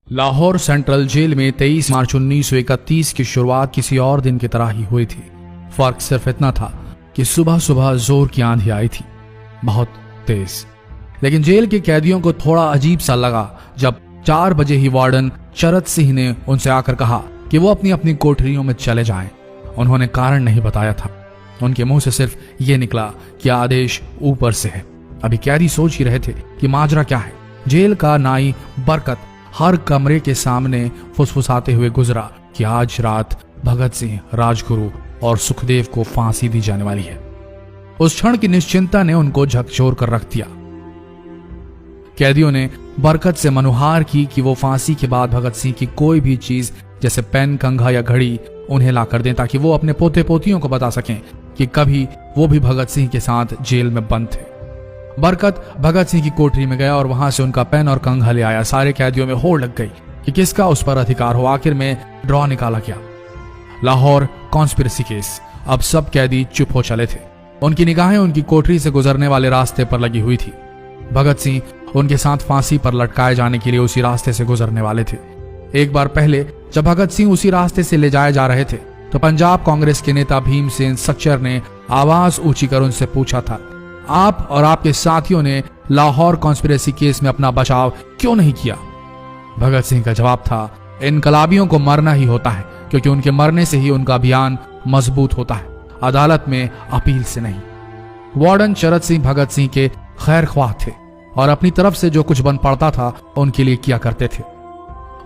Lahore central jail में 23 मार्च 1931 की शुरुआत किसी और दिन की तरह ही हुई थी। फर्क सिर्फ इतना था कि सुबह सुबह जोर की आंधी आई थी, बहुत तेज। लेकिन जेल के कैदियों को थोड़ा अजीब सा लगा जब 4 बजे ही वार्डन चरत सिंह ने उनसे आकर कहा कि वो अपनी अपनी कोठरियों में चले जाएं। उन्होंने कारण नहीं बताया था, उनके मुंह से सिर्फ ये निकला कि आदेश ऊपर से है। अभी कैदी सोच ही रहे थे कि माजरा क्या है। जेल का नाई बरकत हर कमरे के सामने फुसफुसाते हुए गुजरा कि आज रात भगत सिंह, राजगुरु और सुखदेव को फांसी दी जाने वाली है। उस क्षण की निश्चिंता ने उनको झकझोर कर रख दिया। कैदियों ने बरकत से मनुहार की कि वो फांसी के बाद भगत सिंह की कोई भी चीज जैसे पेन, कंघा या घड़ी उन्हें ला कर दें ताकि वो अपने पोते पोतियों को बता सकें कि कभी वो भी भगत सिंह के साथ जेल में बंद थे। बरकत भगत सिंह की कोठरी में गया और वहां से उनका पेन और कंघा ले आया। सारे कैदियों में होड़ लग गई कि किसका उस पर अधिकार हो। आखिर में ड्रॉ निकाला गया, लाहौर कॉन्स्पिरेसी केस। अब सब कैदी चुप हो चले थे। उनकी निगाहें उनकी कोठरी से गुजरने वाले रास्ते पर लगी हुई थी। भगत सिंह उनके साथ फांसी पर लटकाए जाने के लिए उसी रास्ते से गुजरने वाले थे। एक बार पहले जब भगत सिंह उसी रास्ते से ले जाए जा रहे थे तो पंजाब कांग्रेस के नेता भीमसेन सच्चर ने आवाज ऊंची कर उनसे पूछा था, आप और आपके साथियों ने लाहौर कॉन्स्पिरेसी केस में अपना बचाव क्यों नहीं किया? भगत सिंह का जवाब था, इनकलाबियों को मरना ही होता है क्योंकि उनके मरने से ही उनका अभियान मजबूत होता है, अदालत में अपील से नहीं। वार्डन चरत सिंह भगत सिंह के खैर ख्वाह थे और अपनी तरफ से जो कुछ बन पड़ता था उनके लिए किया करते थे।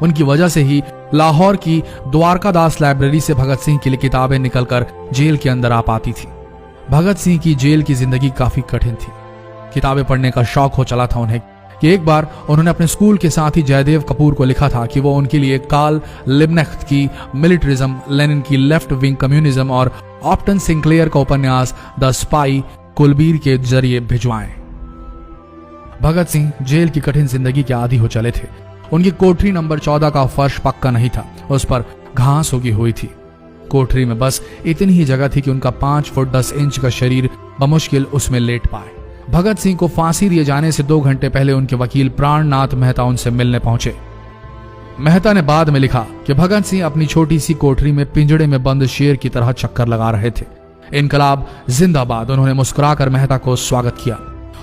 उनकी वजह से ही लाहौर की द्वारकादास लाइब्रेरी से भगत सिंह के लिए किताबें निकलकर जेल के अंदर आ पाती थी। भगत सिंह की जेल की जिंदगी काफी कठिन थी। किताबें पढ़ने का शौक हो चला था उन्हें कि एक बार उन्होंने अपने स्कूल के साथी जयदेव कपूर को लिखा था कि वो उनके लिए कार्ल लिब्कनेcht की मिलिट्रिज्म, लेनिन की लेफ्ट विंग कम्युनिज्म और ऑप्टन सिंक्लेयर का उपन्यास द स्पाई कुलबीर के जरिए भिजवाएं। भगत सिंह जेल की कठिन जिंदगी के आदी हो चले थे। उनकी कोठरी नंबर 14 का फर्श पक्का नहीं था, उस पर घास उगी हुई थी। कोठरी में बस इतनी ही जगह थी कि उनका 5 फुट 10 इंच का शरीर बमुश्किल उसमें लेट पाए। भगत सिंह को फांसी दिए जाने से 2 घंटे पहले उनके वकील प्राणनाथ मेहता उनसे मिलने पहुंचे। मेहता ने बाद में लिखा कि भगत सिंह अपनी छोटी सी कोठरी में पिंजड़े में बंद शेर की तरह चक्कर लगा रहे थे। इनकलाब जिंदाबाद। उन्होंने मुस्कुराकर मेहता को स्वागत किया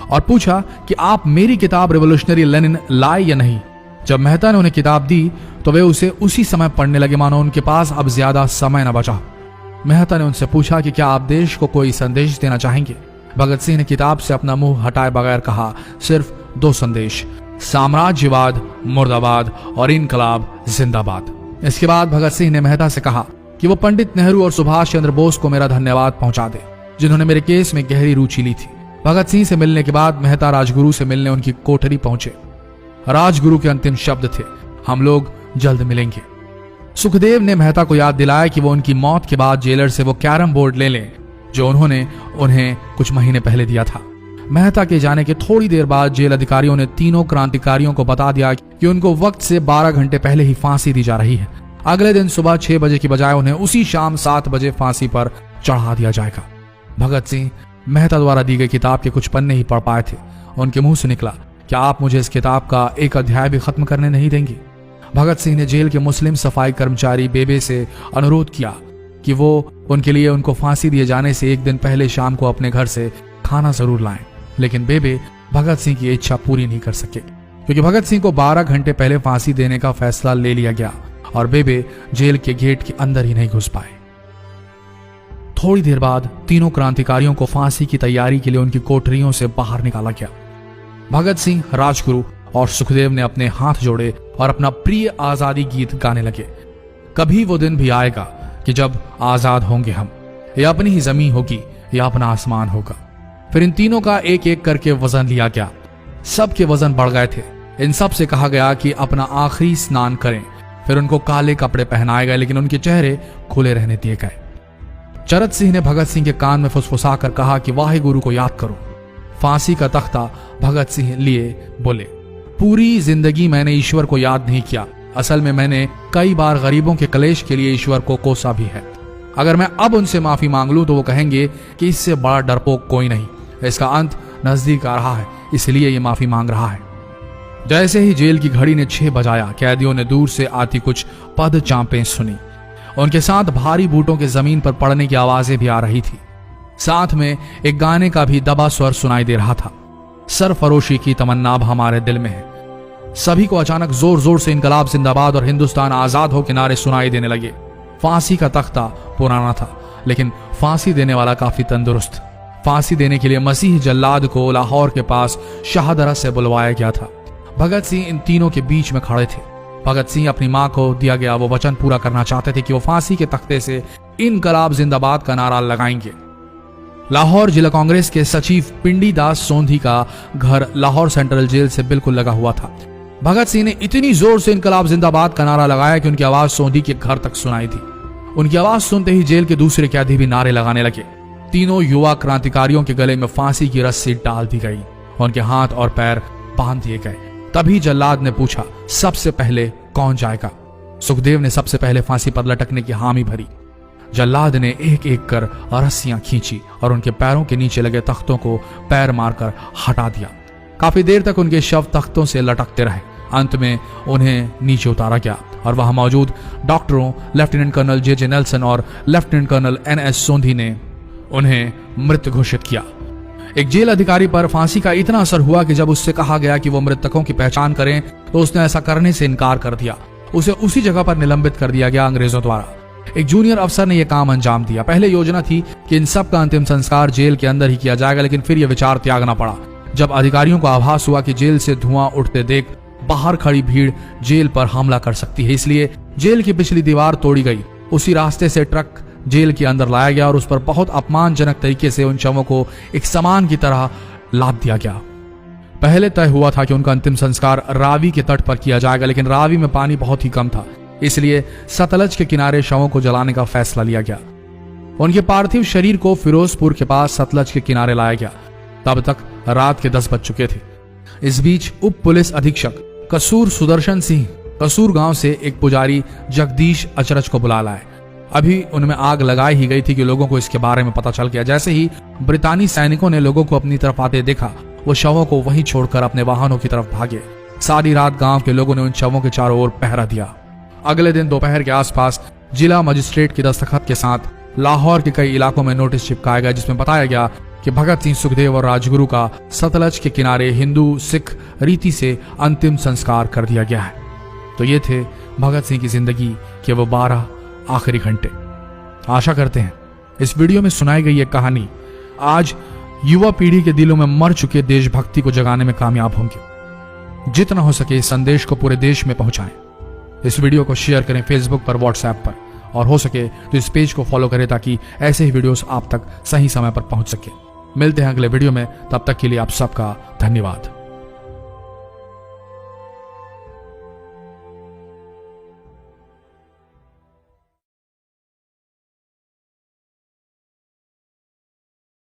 और पूछा कि आप मेरी किताब रिवोल्यूशनरी लेनिन लाए या नहीं। जब मेहता ने उन्हें किताब दी तो वे उसे उसी समय पढ़ने लगे मानो उनके पास अब ज्यादा समय न बचा। मेहता ने उनसे पूछा कि क्या आप देश को कोई संदेश देना चाहेंगे? भगत सिंह ने किताब से अपना मुंह हटाए बगैर कहा, सिर्फ 2 संदेश, साम्राज्यवाद मुर्दाबाद और इनकलाब जिंदाबाद। इसके बाद भगत सिंह ने मेहता से कहा कि वो पंडित नेहरू और सुभाष चंद्र बोस को मेरा धन्यवाद पहुंचा दे जिन्होंने मेरे केस में गहरी रुचि ली थी। भगत सिंह से मिलने के बाद मेहता राजगुरु से मिलने उनकी कोठरी पहुंचे। राजगुरु के अंतिम शब्द थे, हम लोग जल्द मिलेंगे। सुखदेव ने मेहता को याद दिलाया कि वो उनकी मौत के बाद जेलर से वो कैरम बोर्ड ले लें जो उन्होंने उन्हें कुछ महीने पहले दिया था। मेहता के जाने के थोड़ी देर बाद जेल अधिकारियों ने तीनों क्रांतिकारियों को बता दिया कि उनको वक्त से 12 घंटे पहले ही फांसी दी जा रही है। अगले दिन सुबह 6 बजे की बजाय उन्हें उसी शाम 7 बजे फांसी पर चढ़ा दिया जाएगा। भगत सिंह मेहता द्वारा दी गई किताब के कुछ पन्ने ही पढ़ पाए थे। उनके मुंह से निकला, क्या आप मुझे इस किताब का एक अध्याय भी खत्म करने नहीं देंगे? भगत सिंह ने जेल के मुस्लिम सफाई कर्मचारी बेबे से अनुरोध किया कि वो उनके लिए उनको फांसी दिए जाने से 1 दिन पहले शाम को अपने घर से खाना जरूर लाएं। लेकिन बेबे भगत सिंह की इच्छा पूरी नहीं कर सके क्योंकि भगत सिंह को 12 घंटे पहले फांसी देने का फैसला ले लिया गया और बेबे जेल के गेट के अंदर ही नहीं घुस पाए। थोड़ी देर बाद तीनों क्रांतिकारियों को फांसी की तैयारी के लिए उनकी कोठरियों से बाहर निकाला गया। भगत सिंह, राजगुरु और सुखदेव ने अपने हाथ जोड़े और अपना प्रिय आजादी गीत गाने लगे। कभी वो दिन भी आएगा कि जब आजाद होंगे हम, या अपनी ही जमीन होगी या अपना आसमान होगा। फिर इन तीनों का एक एक करके वजन लिया गया। सबके वजन बढ़ गए थे। इन सब से कहा गया कि अपना आखिरी स्नान करें। फिर उनको काले कपड़े पहनाए गए लेकिन उनके चेहरे खुले रहने दिए गए। चरत सिंह ने भगत सिंह के कान में फुसफुसा कर कहा कि वाहे गुरु को याद करो। फांसी का तख्ता भगत सिंह लिए बोले, पूरी जिंदगी मैंने ईश्वर को याद नहीं किया। असल में मैंने कई बार गरीबों के कलेश के लिए ईश्वर को कोसा भी है। अगर मैं अब उनसे माफी मांग लूं तो वो कहेंगे कि इससे बड़ा डरपोक कोई नहीं। इसका अंत नजदीक आ रहा है, इसलिए ये माफी मांग रहा है। जैसे ही जेल की घड़ी ने 6 बजाया, कैदियों ने दूर से आती कुछ पद चांपें सुनी। उनके साथ भारी बूटों के जमीन पर पड़ने की आवाजें भी आ रही थी। साथ में एक गाने का भी दबा स्वर सुनाई दे रहा था, सरफरोशी की तमन्ना अब हमारे दिल में है। सभी को अचानक जोर जोर से इनकलाब जिंदाबाद और हिंदुस्तान आजाद हो के नारे सुनाई देने लगे। फांसी का तख्ता पुराना था, लेकिन फांसी देने वाला काफी तंदुरुस्त। फांसी देने के लिए मसीह जल्लाद को लाहौर के पास शाहदरा से बुलवाया गया था। भगत सिंह इन तीनों के बीच में खड़े थे। भगत सिंह अपनी मां को दिया गया वो वचन पूरा करना चाहते थे कि वो फांसी के तख्ते से इनकलाब जिंदाबाद का नारा लगाएंगे। लाहौर जिला कांग्रेस के सचिव पिंडी दास सोंधी का घर लाहौर सेंट्रल जेल से बिल्कुल लगा हुआ था। भगत सिंह ने इतनी जोर से इनकलाब जिंदाबाद का नारा लगाया कि उनकी आवाज सोंधी के घर तक सुनाई दी। उनकी आवाज सुनते ही जेल के दूसरे कैदी भी नारे लगाने लगे। तीनों युवा क्रांतिकारियों के गले में फांसी की रस्सी डाल दी गई, उनके हाथ और पैर बांध दिए गए। तभी जल्लाद ने पूछा, सबसे पहले कौन जाएगा? सुखदेव ने सबसे पहले फांसी पर लटकने की हामी भरी। जल्लाद ने एक एक कर रस्सियां खींची और उनके पैरों के नीचे लगे तख्तों को पैर मारकर हटा दिया। काफी देर तक उनके शव तख्तों से लटकते रहे। अंत में उन्हें नीचे उतारा गया और वहां मौजूद डॉक्टरों लेफ्टिनेंट कर्नल जे नेल्सन और लेफ्टिनेंट कर्नल NS सोंधी ने उन्हें मृत घोषित किया। एक जेल अधिकारी पर फांसी का इतना असर हुआ कि जब उससे कहा गया कि वो मृतकों की पहचान करें तो उसने ऐसा करने से इनकार कर दिया। उसे उसी जगह पर निलंबित कर दिया गया अंग्रेजों द्वारा। एक जूनियर अफसर ने यह काम अंजाम दिया। पहले योजना थी कि इन सब का अंतिम संस्कार जेल के अंदर ही किया जाएगा, लेकिन फिर यह विचार त्यागना पड़ा जब अधिकारियों को आभास हुआ कि जेल से धुआं उठते देख बाहर खड़ी भीड़ जेल पर हमला कर सकती है। इसलिए जेल की पिछली दीवार तोड़ी गई। उसी रास्ते से ट्रक जेल के अंदर लाया गया और उस पर बहुत अपमानजनक तरीके से उन शवों को एक सामान की तरह लाद दिया गया। पहले तय हुआ था कि उनका अंतिम संस्कार रावी के तट पर किया जाएगा, लेकिन रावी में पानी बहुत ही कम था, इसलिए सतलज के किनारे शवों को जलाने का फैसला लिया गया। उनके पार्थिव शरीर को फिरोजपुर के पास सतलज के किनारे लाया गया। तब तक रात के 10 बज चुके थे। इस बीच उप पुलिस अधीक्षक कसूर सुदर्शन सिंह कसूर गांव से एक पुजारी जगदीश अचरज को बुला लाए। अभी उनमें आग लगाई ही गई थी कि लोगों को इसके बारे में पता चल गया। जैसे ही ब्रितानी सैनिकों ने लोगों को अपनी तरफ आते देखा, वो शवों को वहीं छोड़कर अपने वाहनों की तरफ भागे। सारी रात गांव के लोगों ने उन शवों के चारों ओर पहरा दिया। अगले दिन दोपहर के आसपास जिला मजिस्ट्रेट की दस्तखत के साथ लाहौर के कई इलाकों में नोटिस चिपकाया गया, जिसमें बताया गया कि भगत सिंह, सुखदेव और राजगुरु का सतलज के किनारे हिंदू सिख रीति से अंतिम संस्कार कर दिया गया है। तो ये थे भगत सिंह की जिंदगी के वो 12 आखिरी घंटे। आशा करते हैं इस वीडियो में सुनाई गई ये कहानी आज युवा पीढ़ी के दिलों में मर चुके देशभक्ति को जगाने में कामयाब होंगे। जितना हो सके इस संदेश को पूरे देश में पहुंचाएं। इस वीडियो को शेयर करें फेसबुक पर, व्हाट्सएप पर, और हो सके तो इस पेज को फॉलो करें ताकि ऐसे ही वीडियोस आप तक सही समय पर पहुंच सके। मिलते हैं अगले वीडियो में, तब तक के लिए आप सबका धन्यवाद।